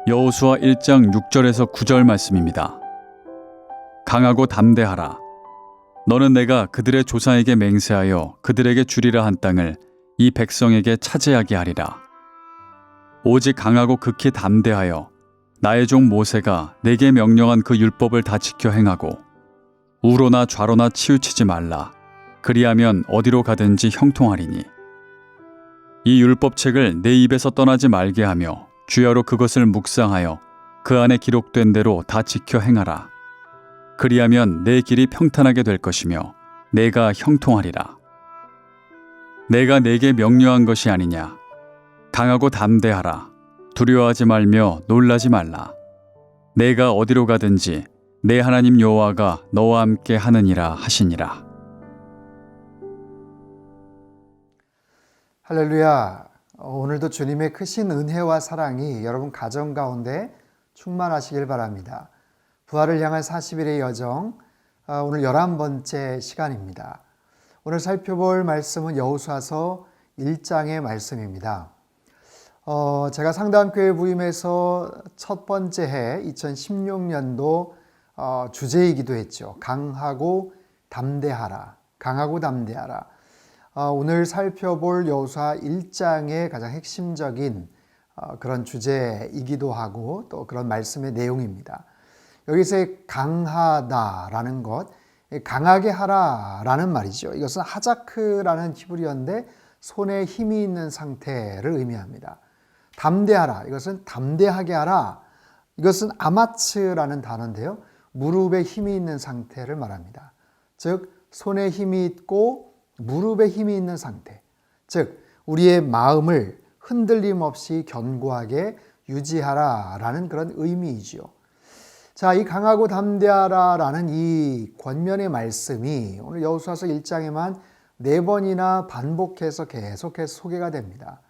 여호수아 1장 6절에서 9절 말씀입니다. 강하고 담대하라. 너는 내가 그들의 조상에게 맹세하여 그들에게 주리라 한 땅을 이 백성에게 차지하게 하리라. 오직 강하고 극히 담대하여 나의 종 모세가 내게 명령한 그 율법을 다 지켜 행하고 우로나 좌로나 치우치지 말라. 그리하면 어디로 가든지 형통하리니. 이 율법책을 내 입에서 떠나지 말게 하며 주야로 그것을 묵상하여 그 안에 기록된 대로 다 지켜 행하라. 그리하면 내 길이 평탄하게 될 것이며 내가 형통하리라. 내가 내게 명령한 것이 아니냐. 강하고 담대하라. 두려워하지 말며 놀라지 말라. 내가 어디로 가든지 내 하나님 여호와가 너와 함께 하느니라 하시니라. 할렐루야. 오늘도 주님의 크신 은혜와 사랑이 여러분 가정 가운데 충만하시길 바랍니다. 부활을 향한 40일의 여정, 오늘 11번째 시간입니다. 오늘 살펴볼 말씀은 여호수아서 1장의 말씀입니다. 제가 상담교회 부임해서 첫 번째 해 2016년도 주제이기도 했죠. 강하고 담대하라. 강하고 담대하라. 오늘 살펴볼 여호수아 1장의 가장 핵심적인 그런 주제이기도 하고 또 그런 말씀의 내용입니다. 여기서의 강하다라는 것, 강하게 하라라는 말이죠. 이것은 하자크라는 히브리어인데 손에 힘이 있는 상태를 의미합니다. 담대하라, 이것은 담대하게 하라. 이것은 아마츠라는 단어인데요. 무릎에 힘이 있는 상태를 말합니다. 즉 손에 힘이 있고 무릎에 힘이 있는 상태. 즉 우리의 마음을 흔들림 없이 견고하게 유지하라라는 그런 의미이지요. 자, 이 강하고 담대하라라는 이 권면의 말씀이 오늘 여호수아서 1장에만 4번이나 반복해서 계속해서 소개가 됩니다.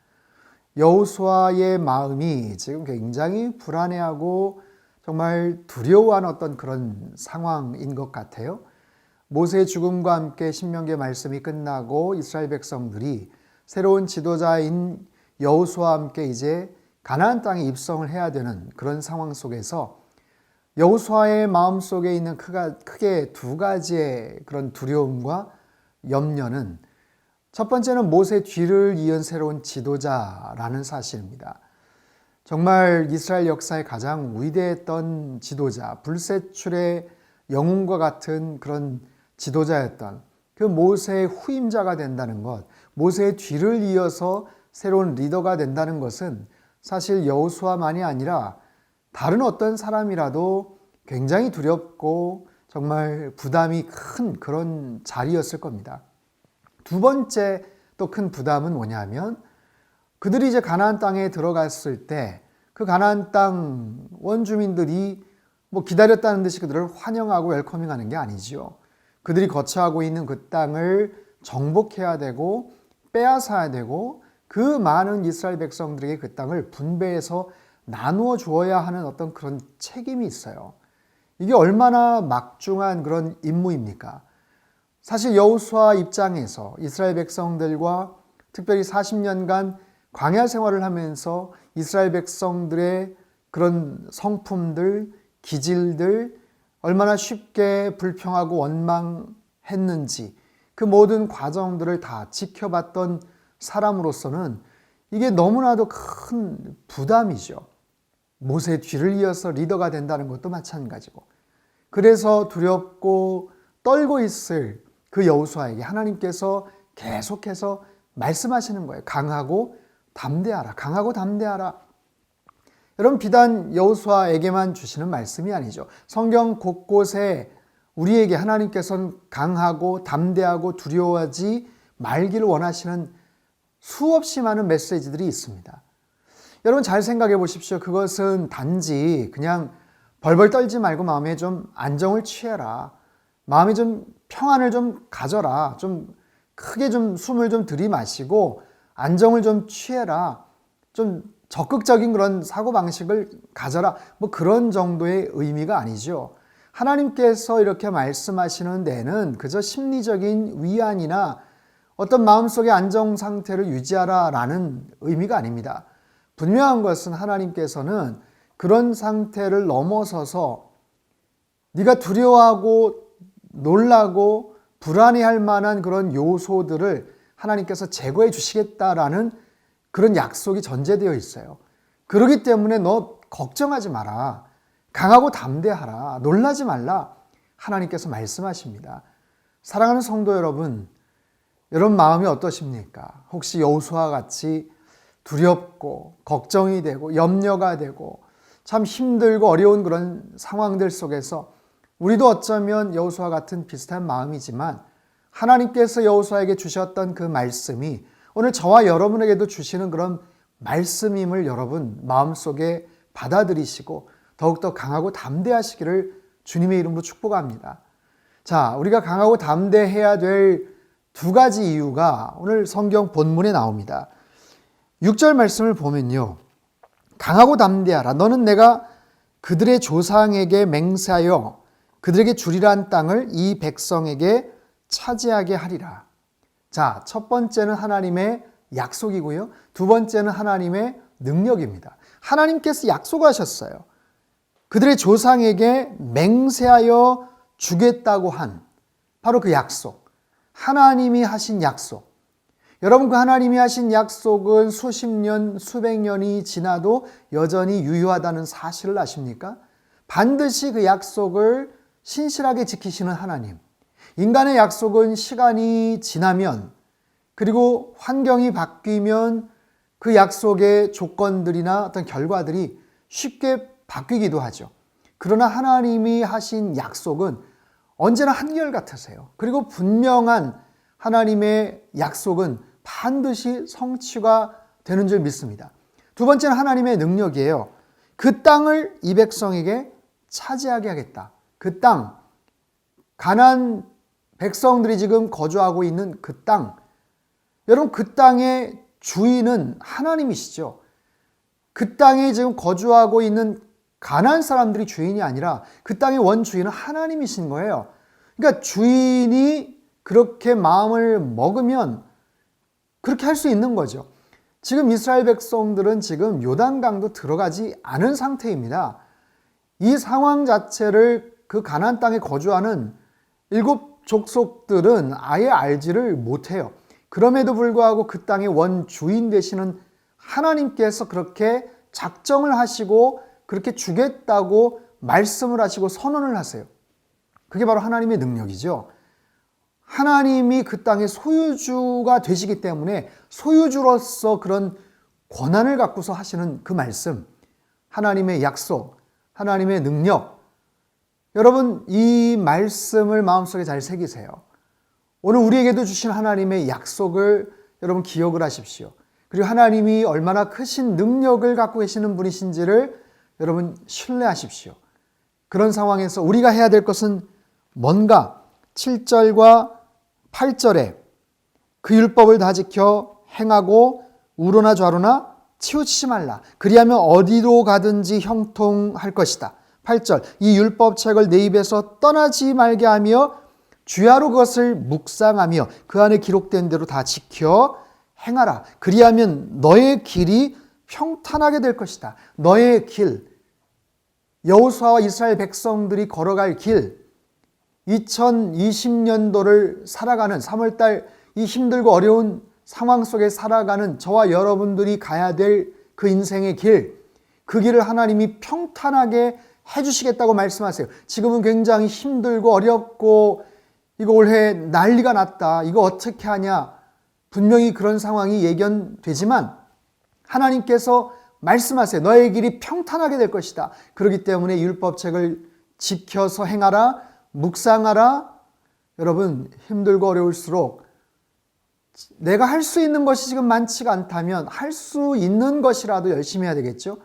여호수아의 마음이 지금 굉장히 불안해하고 정말 두려워하는 어떤 그런 상황인 것 같아요. 모세의 죽음과 함께 신명기의 말씀이 끝나고 이스라엘 백성들이 새로운 지도자인 여호수아와 함께 이제 가나안 땅에 입성을 해야 되는 그런 상황 속에서 여호수아의 마음속에 있는 크게 두 가지의 그런 두려움과 염려는 첫 번째는 모세 뒤를 이은 새로운 지도자라는 사실입니다. 정말 이스라엘 역사의 가장 위대했던 지도자, 불세출의 영웅과 같은 그런 지도자였던 그 모세의 후임자가 된다는 것, 모세의 뒤를 이어서 새로운 리더가 된다는 것은 사실 여호수아만이 아니라 다른 어떤 사람이라도 굉장히 두렵고 정말 부담이 큰 그런 자리였을 겁니다. 두 번째 또 큰 부담은 뭐냐면 그들이 이제 가나안 땅에 들어갔을 때 그 가나안 땅 원주민들이 뭐 기다렸다는 듯이 그들을 환영하고 웰커밍하는 게 아니지요. 그들이 거처하고 있는 그 땅을 정복해야 되고 빼앗아야 되고 그 많은 이스라엘 백성들에게 그 땅을 분배해서 나누어 주어야 하는 어떤 그런 책임이 있어요. 이게 얼마나 막중한 그런 임무입니까? 사실 여호수아 입장에서 이스라엘 백성들과 특별히 40년간 광야 생활을 하면서 이스라엘 백성들의 그런 성품들, 기질들 얼마나 쉽게 불평하고 원망했는지 그 모든 과정들을 다 지켜봤던 사람으로서는 이게 너무나도 큰 부담이죠. 모세 뒤를 이어서 리더가 된다는 것도 마찬가지고. 그래서 두렵고 떨고 있을 그 여호수아에게 하나님께서 계속해서 말씀하시는 거예요. 강하고 담대하라. 강하고 담대하라. 여러분, 비단 여호수아에게만 주시는 말씀이 아니죠. 성경 곳곳에 우리에게 하나님께서는 강하고 담대하고 두려워하지 말기를 원하시는 수없이 많은 메시지들이 있습니다. 여러분 잘 생각해 보십시오. 그것은 단지 그냥 벌벌 떨지 말고 마음에 좀 안정을 취해라. 마음에 좀 평안을 좀 가져라. 좀 크게 좀 숨을 좀 들이마시고 안정을 좀 취해라. 좀 적극적인 그런 사고방식을 가져라. 뭐 그런 정도의 의미가 아니죠. 하나님께서 이렇게 말씀하시는 데는 그저 심리적인 위안이나 어떤 마음속의 안정 상태를 유지하라라는 의미가 아닙니다. 분명한 것은 하나님께서는 그런 상태를 넘어서서 네가 두려워하고 놀라고 불안해할 만한 그런 요소들을 하나님께서 제거해 주시겠다라는 그런 약속이 전제되어 있어요. 그렇기 때문에 너 걱정하지 마라. 강하고 담대하라. 놀라지 말라. 하나님께서 말씀하십니다. 사랑하는 성도 여러분, 여러분 마음이 어떠십니까? 혹시 여호수아와 같이 두렵고 걱정이 되고 염려가 되고 참 힘들고 어려운 그런 상황들 속에서 우리도 어쩌면 여호수아 같은 비슷한 마음이지만 하나님께서 여호수아에게 주셨던 그 말씀이 오늘 저와 여러분에게도 주시는 그런 말씀임을 여러분 마음속에 받아들이시고 더욱더 강하고 담대하시기를 주님의 이름으로 축복합니다. 자, 우리가 강하고 담대해야 될 두 가지 이유가 오늘 성경 본문에 나옵니다. 6절 말씀을 보면요. 강하고 담대하라. 너는 내가 그들의 조상에게 맹세하여 그들에게 주리라 한 땅을 이 백성에게 차지하게 하리라. 자, 첫 번째는 하나님의 약속이고요. 두 번째는 하나님의 능력입니다. 하나님께서 약속하셨어요. 그들의 조상에게 맹세하여 주겠다고 한 바로 그 약속. 하나님이 하신 약속. 여러분, 그 하나님이 하신 약속은 수십 년, 수백 년이 지나도 여전히 유효하다는 사실을 아십니까? 반드시 그 약속을 신실하게 지키시는 하나님. 인간의 약속은 시간이 지나면 그리고 환경이 바뀌면 그 약속의 조건들이나 어떤 결과들이 쉽게 바뀌기도 하죠. 그러나 하나님이 하신 약속은 언제나 한결같으세요. 그리고 분명한 하나님의 약속은 반드시 성취가 되는 줄 믿습니다. 두 번째는 하나님의 능력이에요. 그 땅을 이 백성에게 차지하게 하겠다. 그 땅, 가나안 백성들이 지금 거주하고 있는 그 땅, 여러분 그 땅의 주인은 하나님이시죠. 그 땅에 지금 거주하고 있는 가나안 사람들이 주인이 아니라 그 땅의 원주인은 하나님이신 거예요. 그러니까 주인이 그렇게 마음을 먹으면 그렇게 할 수 있는 거죠. 지금 이스라엘 백성들은 지금 요단강도 들어가지 않은 상태입니다. 이 상황 자체를 그 가나안 땅에 거주하는 7 족속들은 아예 알지를 못해요. 그럼에도 불구하고 그 땅의 원주인 되시는 하나님께서 그렇게 작정을 하시고 그렇게 주겠다고 말씀을 하시고 선언을 하세요. 그게 바로 하나님의 능력이죠. 하나님이 그 땅의 소유주가 되시기 때문에 소유주로서 그런 권한을 갖고서 하시는 그 말씀, 하나님의 약속, 하나님의 능력. 여러분, 이 말씀을 마음속에 잘 새기세요. 오늘 우리에게도 주신 하나님의 약속을 여러분 기억을 하십시오. 그리고 하나님이 얼마나 크신 능력을 갖고 계시는 분이신지를 여러분 신뢰하십시오. 그런 상황에서 우리가 해야 될 것은 뭔가 7절과 8절에 그 율법을 다 지켜 행하고 우로나 좌로나 치우치지 말라. 그리하면 어디로 가든지 형통할 것이다. 8절 이 율법책을 내 입에서 떠나지 말게 하며 주야로 그것을 묵상하며 그 안에 기록된 대로 다 지켜 행하라. 그리하면 너의 길이 평탄하게 될 것이다. 너의 길, 여호수아와 이스라엘 백성들이 걸어갈 길, 2020년도를 살아가는 3월달 이 힘들고 어려운 상황 속에 살아가는 저와 여러분들이 가야 될 그 인생의 길, 그 길을 하나님이 평탄하게 해주시겠다고 말씀하세요. 지금은 굉장히 힘들고 어렵고 이거 올해 난리가 났다. 이거 어떻게 하냐. 분명히 그런 상황이 예견되지만 하나님께서 말씀하세요. 너의 길이 평탄하게 될 것이다. 그렇기 때문에 율법책을 지켜서 행하라. 묵상하라. 여러분 힘들고 어려울수록 내가 할 수 있는 것이 지금 많지가 않다면 할 수 있는 것이라도 열심히 해야 되겠죠.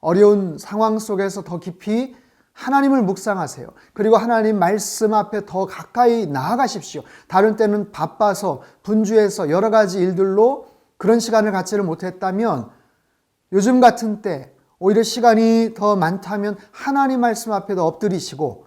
어려운 상황 속에서 더 깊이 하나님을 묵상하세요. 그리고 하나님 말씀 앞에 더 가까이 나아가십시오. 다른 때는 바빠서 분주해서 여러 가지 일들로 그런 시간을 갖지를 못했다면 요즘 같은 때 오히려 시간이 더 많다면 하나님 말씀 앞에 더 엎드리시고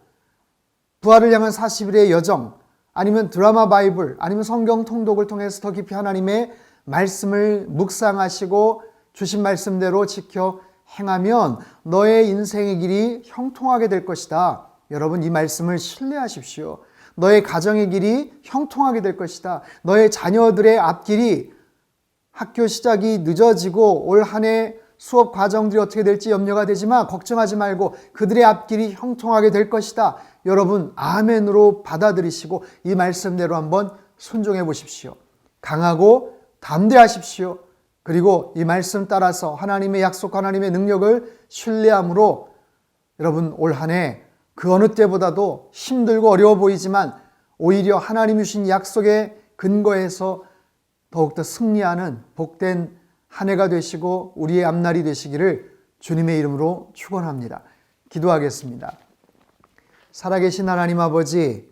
부활을 향한 40일의 여정 아니면 드라마 바이블 아니면 성경 통독을 통해서 더 깊이 하나님의 말씀을 묵상하시고 주신 말씀대로 지켜 행하면 너의 인생의 길이 형통하게 될 것이다. 여러분, 이 말씀을 신뢰하십시오. 너의 가정의 길이 형통하게 될 것이다. 너의 자녀들의 앞길이 학교 시작이 늦어지고 올 한 해 수업 과정들이 어떻게 될지 염려가 되지만 걱정하지 말고 그들의 앞길이 형통하게 될 것이다. 여러분, 아멘으로 받아들이시고 이 말씀대로 한번 순종해 보십시오. 강하고 담대하십시오. 그리고 이 말씀 따라서 하나님의 약속, 하나님의 능력을 신뢰함으로 여러분, 올 한 해 그 어느 때보다도 힘들고 어려워 보이지만 오히려 하나님이 주신 약속의 근거에서 더욱더 승리하는 복된 한 해가 되시고 우리의 앞날이 되시기를 주님의 이름으로 축원합니다. 기도하겠습니다. 살아계신 하나님 아버지,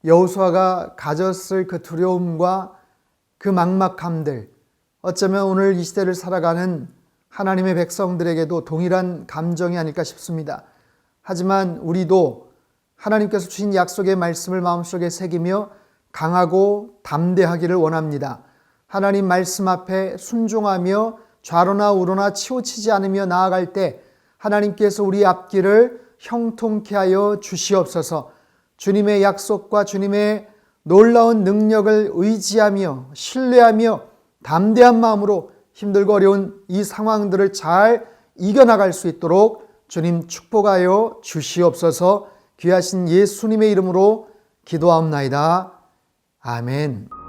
여호수아가 가졌을 그 두려움과 그 막막함들, 어쩌면 오늘 이 시대를 살아가는 하나님의 백성들에게도 동일한 감정이 아닐까 싶습니다. 하지만 우리도 하나님께서 주신 약속의 말씀을 마음속에 새기며 강하고 담대하기를 원합니다. 하나님 말씀 앞에 순종하며 좌로나 우로나 치우치지 않으며 나아갈 때 하나님께서 우리 앞길을 형통케 하여 주시옵소서. 주님의 약속과 주님의 놀라운 능력을 의지하며 신뢰하며 담대한 마음으로 힘들고 어려운 이 상황들을 잘 이겨나갈 수 있도록 주님 축복하여 주시옵소서. 귀하신 예수님의 이름으로 기도하옵나이다. 아멘.